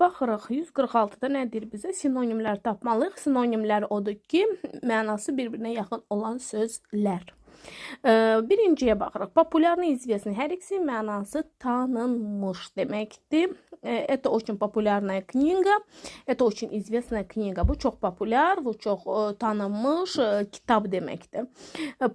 Baxırıq 146-da nə deyir bizə? Sinonimlər tapmalıyıq. Sinonimlər odur ki, mənası bir-birinə yaxın olan sözlər. Birinciyə baxırıq. Populyarный известный. Hər ikisi mənası tanınmış deməkdir. Это очень популярная книга. Это очень известная книга. Bu çox populyar, bu çox tanınmış kitab deməkdir.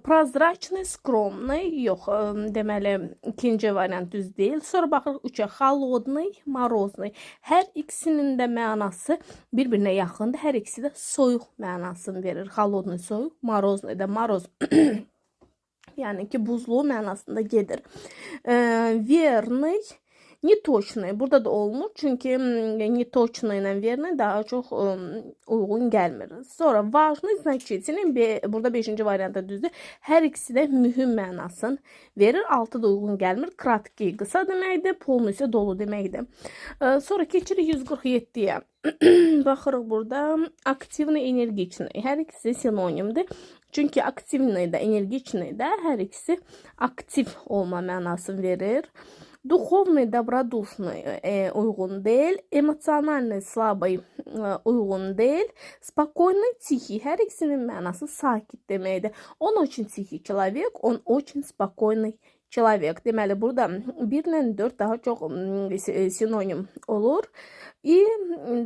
Прозрачный, скромный. Yox, deməli ikinci variant düz deyil. Sonra baxırıq 3-ə. Холодный, морозный. Hər ikisinin də mənası bir-birinə yaxındır. Hər ikisi də soyuq mənasını verir. Холодный soyuq, морозный də moroz. Yəni ki, buzlu mənasında gedir. Verный, netoçный. Burada da olmur. Çünki netoçный ilə verный daha çox uyğun gəlmir. Sonra важный, значительный. Burada 5-ci variantda düzdür. Hər ikisi də mühüm mənasını verir. 6 da uyğun gəlmir. Краткий, qısa deməkdir. Полный isə dolu deməkdir. Sonra keçirik 147-yə. Baxırıq burada. Aktivный, energiçный. Hər ikisi sinonimdir. Çünki aktivный də, energiçný də hər ikisi aktiv olma mənasını verir. Духовный, добродушный uyğun deyil. Emosionalный, slabый uyğun deyil. Spokойный, тихий. Hər ikisinin mənası sakit deməkdir. Он очень тихий человек, он очень спокойный человек. Deməli, burada 1 ilə 4 daha çox sinonim olur. И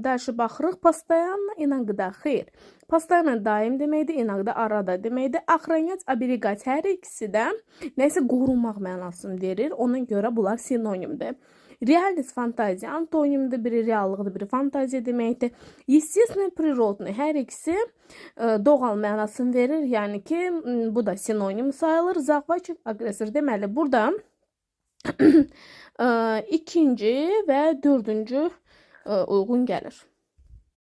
дальше baxırıq. Постоянно, иногда, xeyr. Постоянно daim deməkdir, inogda arada deməkdir. Охранять, оберегать hər ikisi də nəsə qorunmaq mənasını verir. Ona görə bunlar sinonimdir. Реальность, fantaziya, antonimdir. Biri reallıqdır, biri fantaziya deməkdir. Естественный, природный. Hər ikisi doğal mənasını verir. Yəni ki, bu da sinonim sayılır. Захватчик, agressor. Deməli, burada ikinci və dördüncü uyğun gəlir.